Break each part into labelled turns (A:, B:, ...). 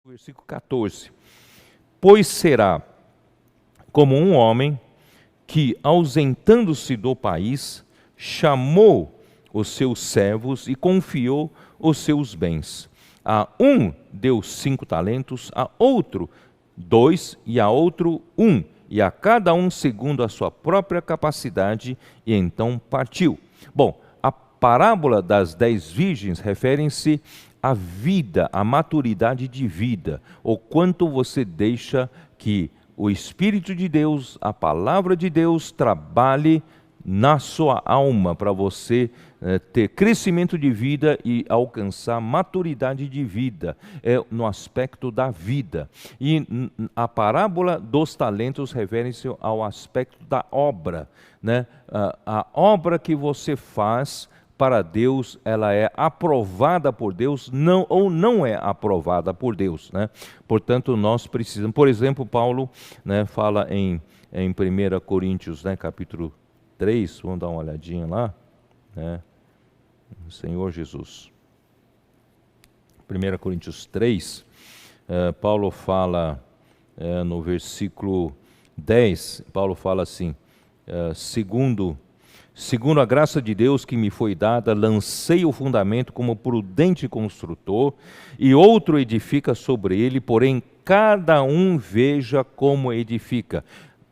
A: Versículo 14. Pois será como um homem que, ausentando-se do país, chamou os seus servos e confiou os seus bens. A um deu 5 talentos, a outro 2 e a outro 1, e a cada um segundo a sua própria capacidade, e então partiu. Bom, a parábola das 10 virgens refere-se à vida, à maturidade de vida, o quanto você deixa que o Espírito de Deus, a palavra de Deus, trabalhe na sua alma para você ter crescimento de vida e alcançar maturidade de vida, no aspecto da vida. E a parábola dos talentos refere-se ao aspecto da obra, né? A obra que você faz para Deus, ela é aprovada por Deus ou não é aprovada por Deus, né? Portanto, nós precisamos, por exemplo, Paulo, né, fala em 1 Coríntios, né, capítulo 3, vamos dar uma olhadinha lá, né? Senhor Jesus. 1 Coríntios 3, Paulo fala, no versículo 10, Paulo fala assim, segundo a graça de Deus que me foi dada, lancei o fundamento como prudente construtor, e outro edifica sobre ele, porém cada um veja como edifica.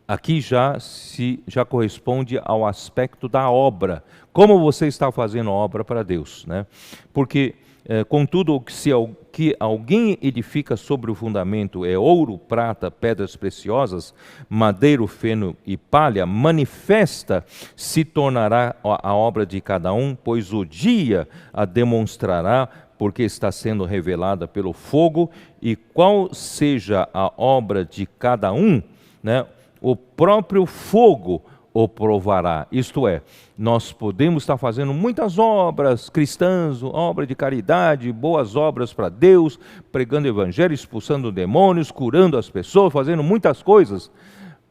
A: Aqui já corresponde ao aspecto da obra. Como você está fazendo obra para Deus, né? Porque, contudo, se alguém edifica sobre o fundamento é ouro, prata, pedras preciosas, madeiro, feno e palha, manifesta se tornará a obra de cada um, pois o dia a demonstrará, porque está sendo revelada pelo fogo, e qual seja a obra de cada um, né? O próprio fogo o provará. Isto é, nós podemos estar fazendo muitas obras cristãs, obra de caridade, boas obras para Deus, pregando o evangelho, expulsando demônios, curando as pessoas, fazendo muitas coisas,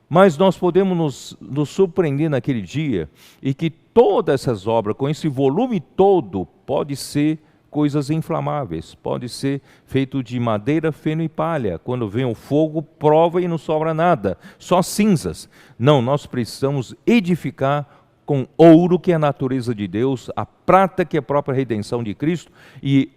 A: mas nós podemos nos surpreender naquele dia, e que todas essas obras, com esse volume todo, pode ser coisas inflamáveis, pode ser feito de madeira, feno e palha. Quando vem o fogo, prova e não sobra nada, só cinzas. Não, nós precisamos edificar com ouro, que é a natureza de Deus, a prata, que é a própria redenção de Cristo, e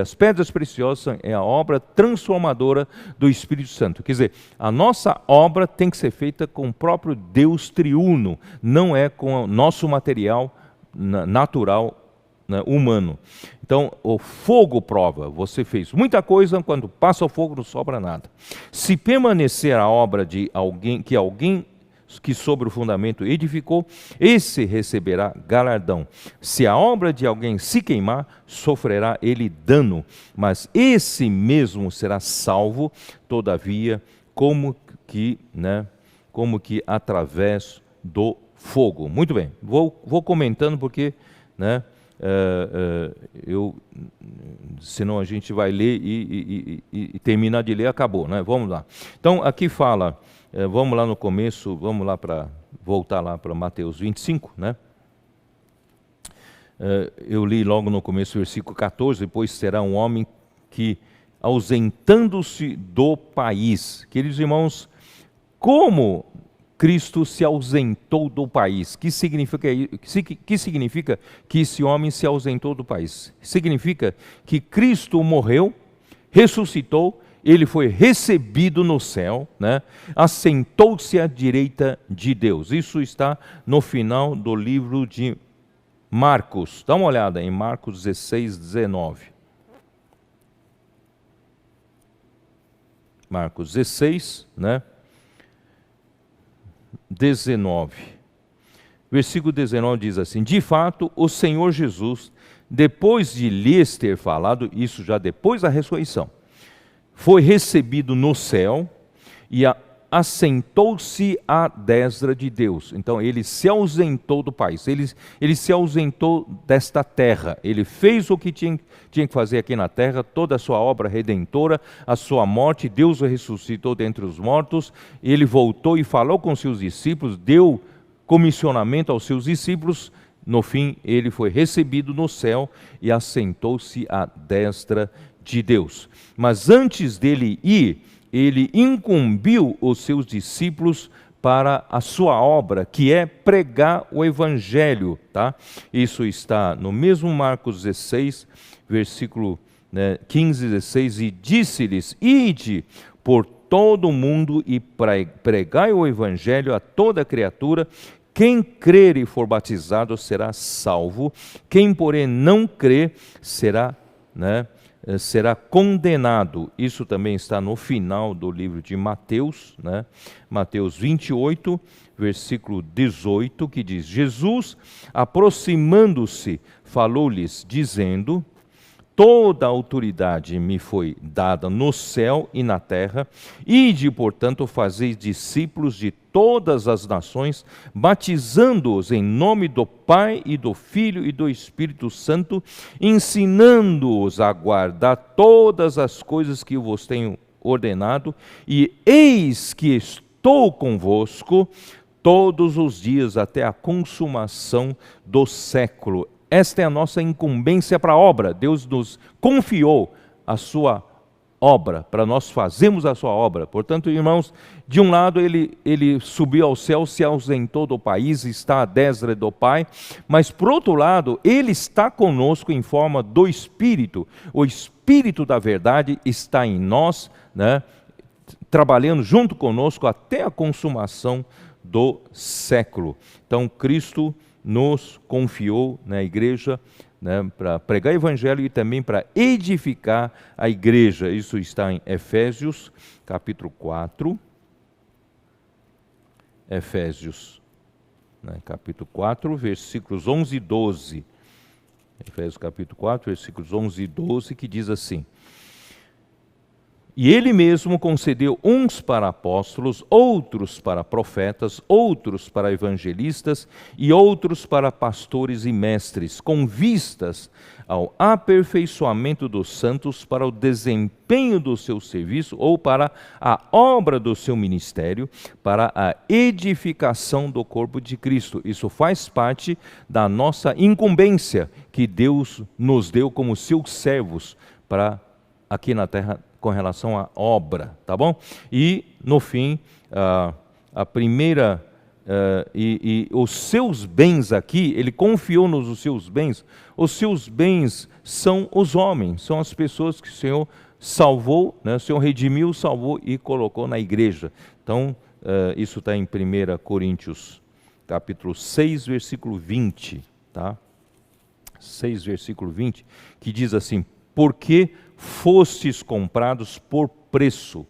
A: as pedras preciosas é a obra transformadora do Espírito Santo. Quer dizer, a nossa obra tem que ser feita com o próprio Deus triuno, não é com o nosso material natural, né, humano. Então, o fogo prova, você fez muita coisa, quando passa o fogo não sobra nada. Se permanecer a obra de alguém que sobre o fundamento edificou, esse receberá galardão. Se a obra de alguém se queimar, sofrerá ele dano, mas esse mesmo será salvo, todavia, como que através do fogo. Muito bem, vou comentando porque, né, senão a gente vai ler e terminar de ler, acabou, né? Vamos lá. Então, aqui fala, vamos lá no começo, voltar lá para Mateus 25, né? Eu li logo no começo o versículo 14, depois será um homem que, ausentando-se do país. Queridos irmãos, como Cristo se ausentou do país? Que significa que esse homem se ausentou do país? Significa que Cristo morreu, ressuscitou, ele foi recebido no céu, né? Assentou-se à direita de Deus. Isso está no final do livro de Marcos. Dá uma olhada em Marcos 16, 19. Marcos 16, né? 19. Versículo 19 diz assim: de fato, o Senhor Jesus, depois de lhes ter falado, isso já depois da ressurreição, foi recebido no céu e assentou-se à destra de Deus. Então ele se ausentou do país, ele se ausentou desta terra, ele fez o que tinha que fazer aqui na terra, toda a sua obra redentora, a sua morte, Deus o ressuscitou dentre os mortos, ele voltou e falou com seus discípulos, deu comissionamento aos seus discípulos, no fim ele foi recebido no céu e assentou-se à destra de Deus. Mas antes dele ir, ele incumbiu os seus discípulos para a sua obra, que é pregar o Evangelho. Tá? Isso está no mesmo Marcos 16, versículo 15 e 16, e disse-lhes: ide por todo o mundo e pregai o Evangelho a toda criatura. Quem crer e for batizado será salvo, quem porém não crer será condenado. Isso também está no final do livro de Mateus, Mateus 28, versículo 18, que diz: Jesus, aproximando-se, falou-lhes, dizendo: toda a autoridade me foi dada no céu e na terra. Ide, portanto, fazeis discípulos de todas as nações, batizando-os em nome do Pai e do Filho e do Espírito Santo, ensinando-os a guardar todas as coisas que eu vos tenho ordenado, e eis que estou convosco todos os dias até a consumação do século. Esta é a nossa incumbência para a obra. Deus nos confiou a sua obra, para nós fazermos a sua obra. Portanto, irmãos, de um lado ele subiu ao céu, se ausentou do país, está à destra do Pai, mas por outro lado, ele está conosco em forma do Espírito. O Espírito da verdade está em nós, trabalhando junto conosco até a consumação do século. Então, Cristo nos confiou na igreja, para pregar o Evangelho e também para edificar a igreja. Isso está em Efésios, capítulo 4. Efésios, capítulo 4, versículos 11 e 12. Efésios, capítulo 4, versículos 11 e 12, que diz assim: e ele mesmo concedeu uns para apóstolos, outros para profetas, outros para evangelistas e outros para pastores e mestres, com vistas ao aperfeiçoamento dos santos, para o desempenho do seu serviço ou para a obra do seu ministério, para a edificação do corpo de Cristo. Isso faz parte da nossa incumbência que Deus nos deu como seus servos para aqui na terra, com relação à obra, tá bom? E, no fim, a primeira, e os seus bens aqui, ele confiou-nos os seus bens. Os seus bens são os homens, são as pessoas que o Senhor salvou, o Senhor redimiu, salvou e colocou na igreja. Então, isso está em 1 Coríntios, capítulo 6, versículo 20, tá? 6, versículo 20, que diz assim: porque fostes comprados por preço.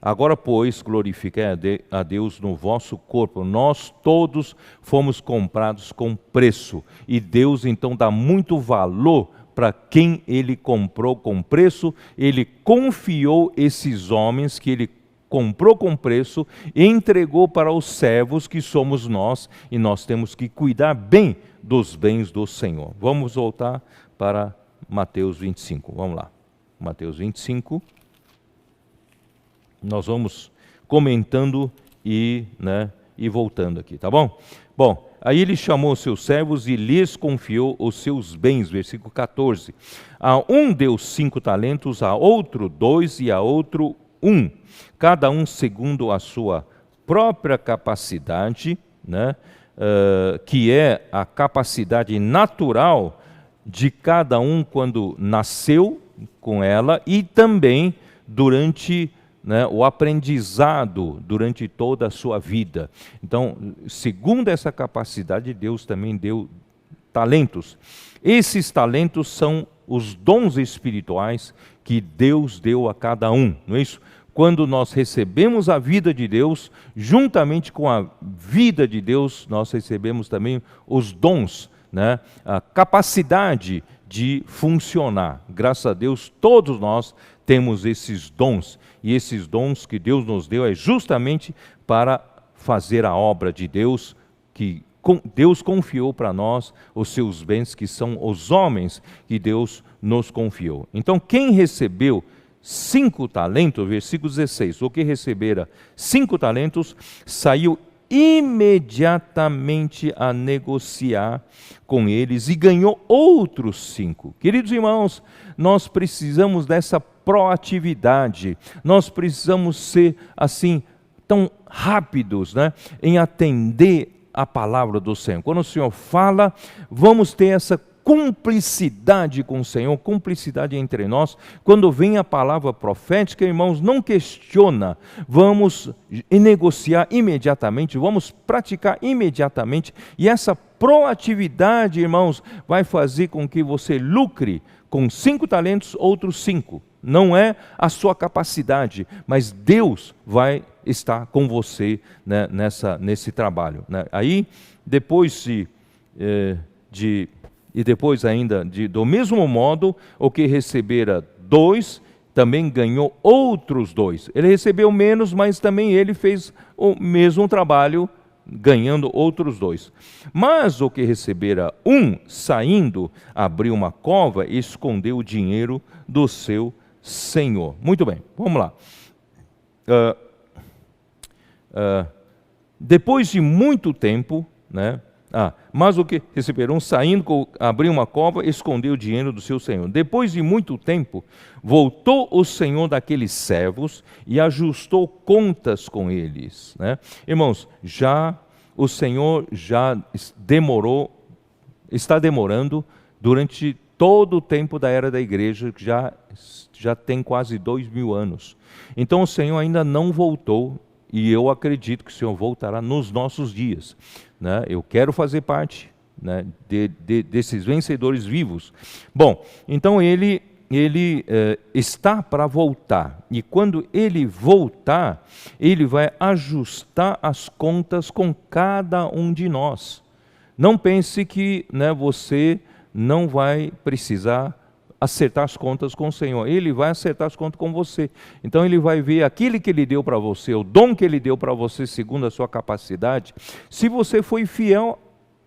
A: Agora, pois, glorificai a Deus no vosso corpo. Nós todos fomos comprados com preço. E Deus, então, dá muito valor para quem Ele comprou com preço. Ele confiou esses homens que Ele comprou com preço e entregou para os servos que somos nós. E nós temos que cuidar bem dos bens do Senhor. Vamos voltar para Mateus 25. Vamos lá. Mateus 25, nós vamos comentando e voltando aqui, tá bom? Bom, aí ele chamou os seus servos e lhes confiou os seus bens, versículo 14. A um deu 5 talentos, a outro 2 e a outro 1, cada um segundo a sua própria capacidade, que é a capacidade natural de cada um quando nasceu com ela e também durante o aprendizado, durante toda a sua vida. Então, segundo essa capacidade, Deus também deu talentos. Esses talentos são os dons espirituais que Deus deu a cada um, não é isso? Quando nós recebemos a vida de Deus, juntamente com a vida de Deus, nós recebemos também os dons, a capacidade de funcionar. Graças a Deus, todos nós temos esses dons. E esses dons que Deus nos deu é justamente para fazer a obra de Deus, que Deus confiou para nós os seus bens, que são os homens que Deus nos confiou. Então, quem recebeu 5 talentos, versículo 16, o que recebera 5 talentos, saiu imediatamente a negociar com eles e ganhou outros 5. Queridos irmãos, nós precisamos dessa proatividade, nós precisamos ser assim, tão rápidos, né, em atender a palavra do Senhor. Quando o Senhor fala, vamos ter essa cumplicidade com o Senhor, cumplicidade entre nós. Quando vem a palavra profética, irmãos, não questiona, vamos negociar imediatamente, vamos praticar imediatamente, e essa proatividade, irmãos, vai fazer com que você lucre com 5 talentos, outros 5. Não é a sua capacidade, mas Deus vai estar com você, né, nesse trabalho, né? Aí, depois depois ainda, do mesmo modo, o que recebera 2, também ganhou outros 2. Ele recebeu menos, mas também ele fez o mesmo trabalho, ganhando outros 2. Mas o que recebera 1, saindo, abriu uma cova e escondeu o dinheiro do seu senhor. Muito bem, vamos lá. Depois de muito tempo, né? Mas o que receberam, saindo, abriu uma cova, escondeu o dinheiro do seu senhor. Depois de muito tempo, voltou o senhor daqueles servos e ajustou contas com eles, né? Irmãos, o Senhor já está demorando durante todo o tempo da era da igreja, que já tem quase 2000 anos. Então o Senhor ainda não voltou, e eu acredito que o Senhor voltará nos nossos dias, né? Eu quero fazer parte, né, desses vencedores vivos. Bom, então ele está para voltar, e quando ele voltar, ele vai ajustar as contas com cada um de nós. Não pense que, né, você não vai precisar acertar as contas com o Senhor. Ele vai acertar as contas com você. Então ele vai ver aquilo que ele deu para você, o dom que ele deu para você segundo a sua capacidade, se você foi fiel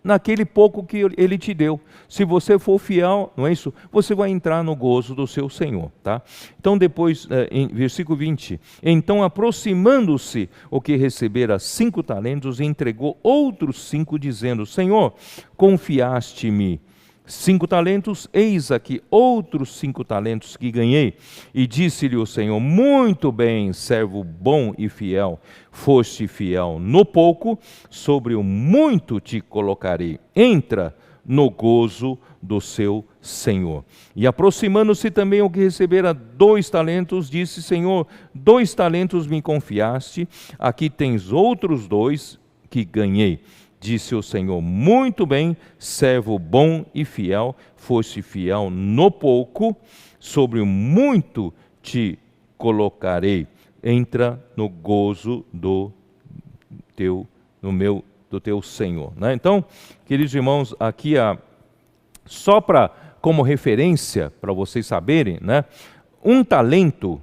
A: naquele pouco que ele te deu. Se você for fiel, não é isso? Você vai entrar no gozo do seu Senhor, tá? Então depois, em versículo 20, então aproximando-se o que recebera 5 talentos, entregou outros 5, dizendo, Senhor, confiaste-me 5 talentos, eis aqui outros 5 talentos que ganhei. E disse-lhe o Senhor, muito bem, servo bom e fiel, foste fiel no pouco, sobre o muito te colocarei. Entra no gozo do seu Senhor. E aproximando-se também o que recebera 2 talentos, disse, Senhor, 2 talentos me confiaste, aqui tens outros 2 que ganhei. Disse o Senhor, muito bem, servo bom e fiel, foste fiel no pouco, sobre o muito te colocarei. Entra no gozo do teu Senhor, né? Então, queridos irmãos, aqui só como referência, para vocês saberem, né? 1 talento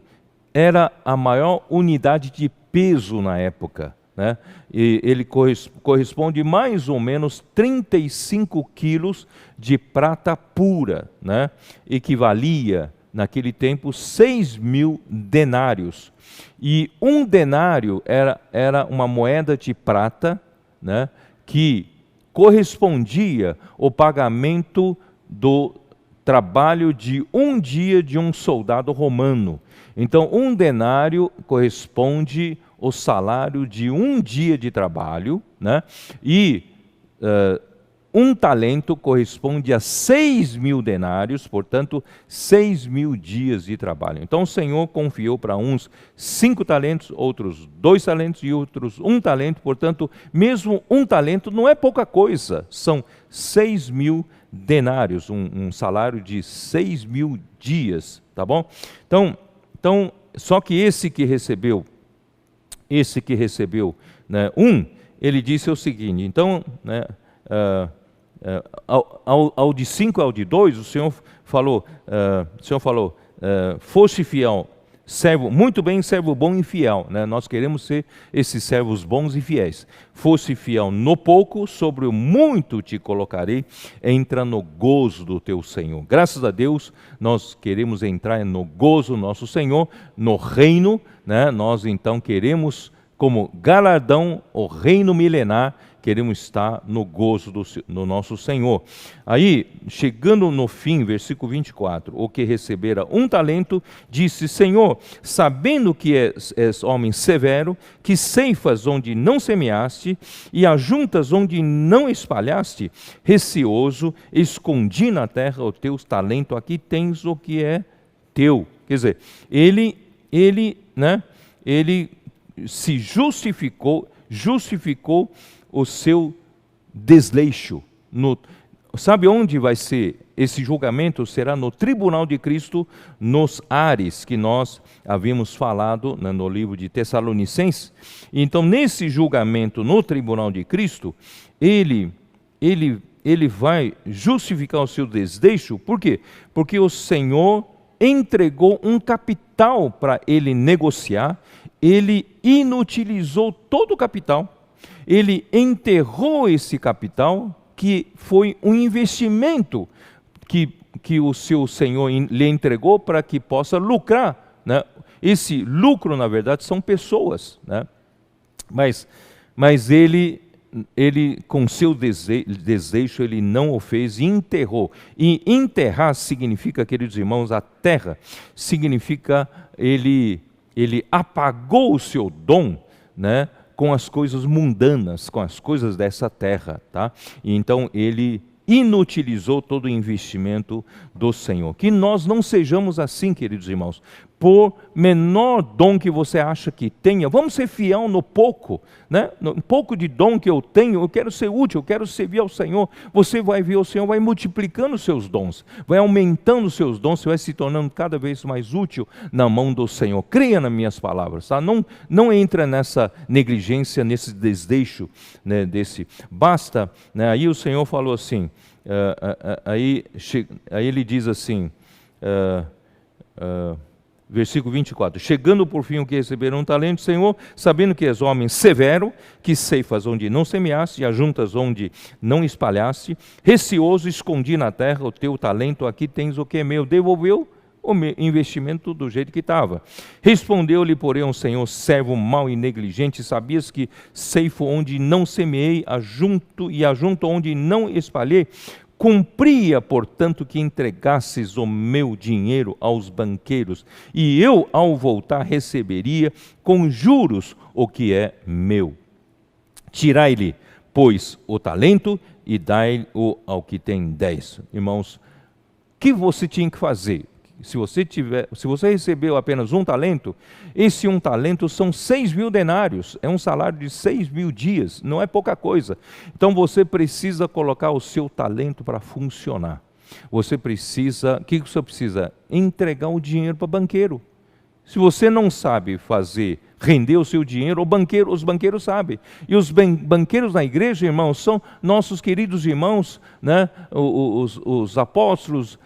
A: era a maior unidade de peso na época, né? E ele corresponde mais ou menos 35 quilos de prata pura, né? Equivalia naquele tempo 6.000 denários. E 1 denário era uma moeda de prata, né? Que correspondia ao pagamento do trabalho de 1 dia de um soldado romano. Então 1 denário corresponde o salário de 1 dia de trabalho, né? E 1 talento corresponde a 6.000 denários, portanto, 6.000 dias de trabalho. Então o Senhor confiou para uns 5 talentos, outros 2 talentos e outros 1 talento, portanto, mesmo 1 talento não é pouca coisa, são 6.000 denários, um salário de 6.000 dias, tá bom? Então, só que esse que recebeu, né, 1, ele disse o seguinte, então, né, ao de 5 e ao de 2, o Senhor falou, foste fiel, servo, muito bem, servo bom e fiel, né? Nós queremos ser esses servos bons e fiéis. Foste fiel no pouco, sobre o muito te colocarei, entra no gozo do teu Senhor. Graças a Deus, nós queremos entrar no gozo do nosso Senhor, no reino, né? Nós então queremos como galardão o reino milenar, queremos estar no gozo do nosso Senhor. Aí, chegando no fim, versículo 24, o que recebera 1 talento, disse: Senhor, sabendo que és homem severo, que ceifas onde não semeaste, e ajuntas onde não espalhaste, receoso, escondi na terra o teu talento, aqui tens o que é teu. Quer dizer, ele se justificou o seu desleixo. Sabe onde vai ser esse julgamento? Será no tribunal de Cristo, nos ares, que nós havíamos falado, né, no livro de Tessalonicenses. Então, nesse julgamento no tribunal de Cristo, ele vai justificar o seu desleixo. Por quê? Porque o Senhor entregou um capital para ele negociar, ele inutilizou todo o capital, ele enterrou esse capital, que foi um investimento que o seu Senhor lhe entregou para que possa lucrar, né? Esse lucro, na verdade, são pessoas, né? Mas ele com seu desejo, ele não o fez e enterrou. E enterrar significa, queridos irmãos, a terra, significa ele apagou o seu dom, né, com as coisas mundanas, com as coisas dessa terra, tá? E então ele inutilizou todo o investimento do Senhor. Que nós não sejamos assim, queridos irmãos. Por menor dom que você acha que tenha, vamos ser fiel no pouco, né? No pouco de dom que eu tenho, eu quero ser útil, eu quero servir ao Senhor. Você vai ver, o Senhor vai multiplicando os seus dons, vai aumentando os seus dons, você vai se tornando cada vez mais útil na mão do Senhor. Creia nas minhas palavras, tá? Não entra nessa negligência, nesse desleixo, né, basta, né? Aí o Senhor falou assim, aí ele diz assim, versículo 24, chegando por fim o que receberam 1 talento, Senhor, sabendo que és homem severo, que ceifas onde não semeaste, e ajuntas onde não espalhaste, receoso, escondi na terra o teu talento, aqui tens o que é meu. Devolveu o investimento do jeito que estava. Respondeu-lhe, porém, o Senhor: servo mau e negligente, sabias que ceifo onde não semeei, ajunto onde não espalhei? Cumpria, portanto, que entregasses o meu dinheiro aos banqueiros, e eu, ao voltar, receberia com juros o que é meu. Tirai-lhe, pois, o talento e dai-o ao que tem 10. Irmãos, o que você tinha que fazer? Se você recebeu apenas 1 talento, esse 1 talento são 6.000 denários, é um salário de 6.000 dias, não é pouca coisa. Então você precisa colocar o seu talento para funcionar. O que você precisa? Entregar o dinheiro para o banqueiro. Se você não sabe fazer render o seu dinheiro, os banqueiros sabem. E os banqueiros na igreja, irmãos, são nossos queridos irmãos, né? Os apóstolos,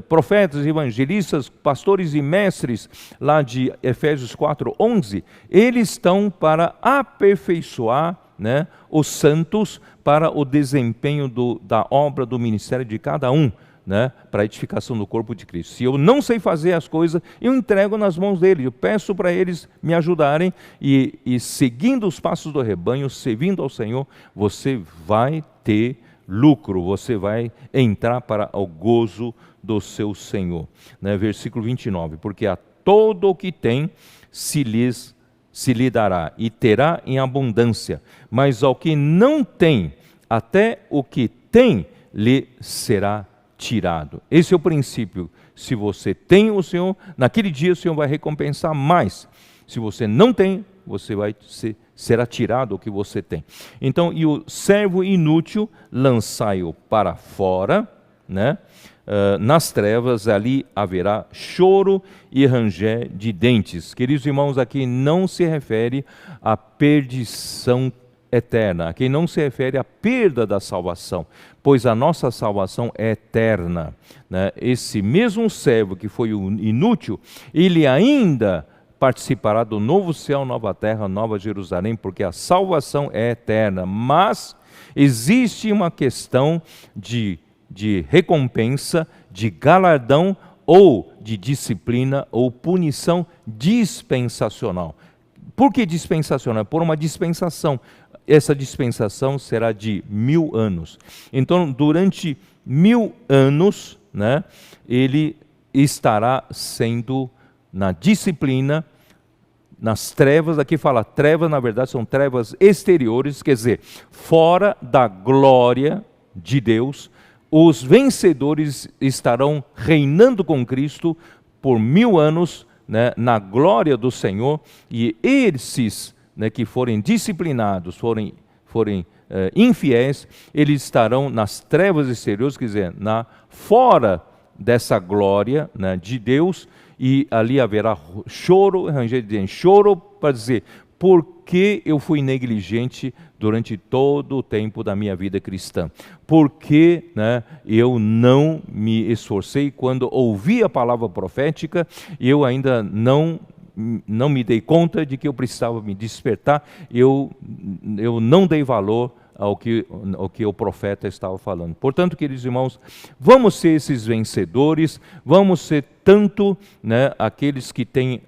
A: profetas, evangelistas, pastores e mestres, lá de Efésios 4:11, eles estão para aperfeiçoar, né, os santos para o desempenho da obra do ministério de cada um, né, para a edificação do corpo de Cristo. Se eu não sei fazer as coisas, eu entrego nas mãos deles, eu peço para eles me ajudarem e seguindo os passos do rebanho, servindo ao Senhor, você vai ter lucro, você vai entrar para o gozo do seu Senhor. Né? Versículo 29, porque a todo o que tem se lhe dará e terá em abundância, mas ao que não tem, até o que tem lhe será tirado. Esse é o princípio. Se você tem o Senhor, naquele dia o Senhor vai recompensar mais. Se você não tem, você será tirado o que você tem. Então, e o servo inútil, lançai-o para fora, né? Nas trevas, ali haverá choro e ranger de dentes. Queridos irmãos, aqui não se refere à perdição eterna, aqui não se refere à perda da salvação, pois a nossa salvação é eterna, né? Esse mesmo servo que foi inútil, ele ainda participará do novo céu, nova terra, nova Jerusalém, porque a salvação é eterna, mas existe uma questão de recompensa, de galardão ou de disciplina ou punição dispensacional. Por que dispensacional? Por uma dispensação. Essa dispensação será de 1000 anos. Então, durante 1000 anos, né, ele estará sendo na disciplina, nas trevas. Aqui fala trevas, na verdade são trevas exteriores, quer dizer, fora da glória de Deus. Os vencedores estarão reinando com Cristo por 1000 anos, né, na glória do Senhor, e esses, né, que forem disciplinados, forem infiéis, eles estarão nas trevas exteriores, quer dizer, fora dessa glória, né, de Deus, e ali haverá choro, ranger de dentes, choro para dizer, por que eu fui negligente durante todo o tempo da minha vida cristã? Por que, né, eu não me esforcei quando ouvi a palavra profética e eu ainda não me dei conta de que eu precisava me despertar, eu não dei valor ao que o profeta estava falando. Portanto, queridos irmãos, vamos ser esses vencedores, vamos ser tanto, né, aqueles que têm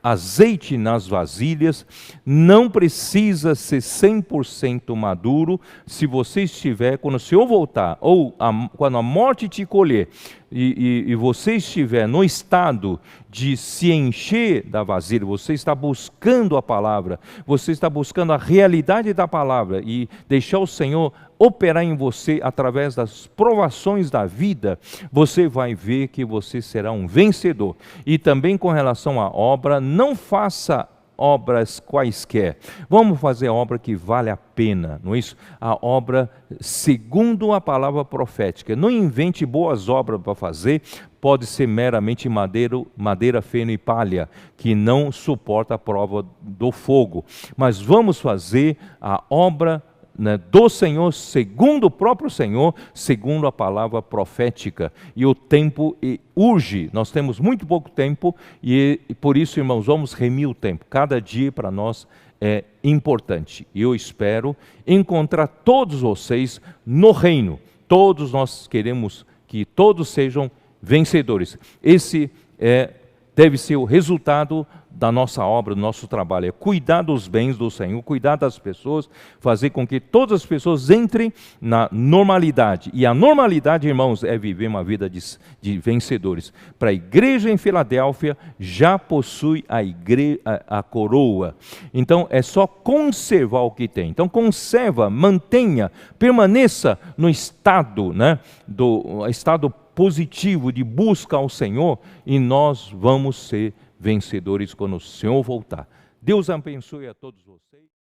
A: azeite nas vasilhas. Não precisa ser 100% maduro. Se você estiver, quando o Senhor voltar, ou quando a morte te colher, e você estiver no estado de se encher da vasilha, você está buscando a palavra, você está buscando a realidade da palavra e deixar o Senhor operar em você através das provações da vida, você vai ver que você será um vencedor. E também com relação à obra, não faça obras quaisquer. Vamos fazer a obra que vale a pena, não é isso? A obra segundo a palavra profética. Não invente boas obras para fazer, pode ser meramente madeira, feno e palha, que não suporta a prova do fogo. Mas vamos fazer a obra, né, do Senhor, segundo o próprio Senhor, segundo a palavra profética. E o tempo urge, nós temos muito pouco tempo e por isso, irmãos, vamos remir o tempo. Cada dia para nós é importante. E eu espero encontrar todos vocês no reino. Todos nós queremos que todos sejam vencedores. Esse deve ser o resultado da nossa obra, do nosso trabalho, é cuidar dos bens do Senhor, cuidar das pessoas, fazer com que todas as pessoas entrem na normalidade. E a normalidade, irmãos, é viver uma vida de vencedores. Para a igreja em Filadélfia, já possui a coroa. Então, é só conservar o que tem. Então, conserva, mantenha, permaneça no estado, né, estado positivo de busca ao Senhor, e nós vamos ser vencedores quando o Senhor voltar. Deus abençoe a todos vocês.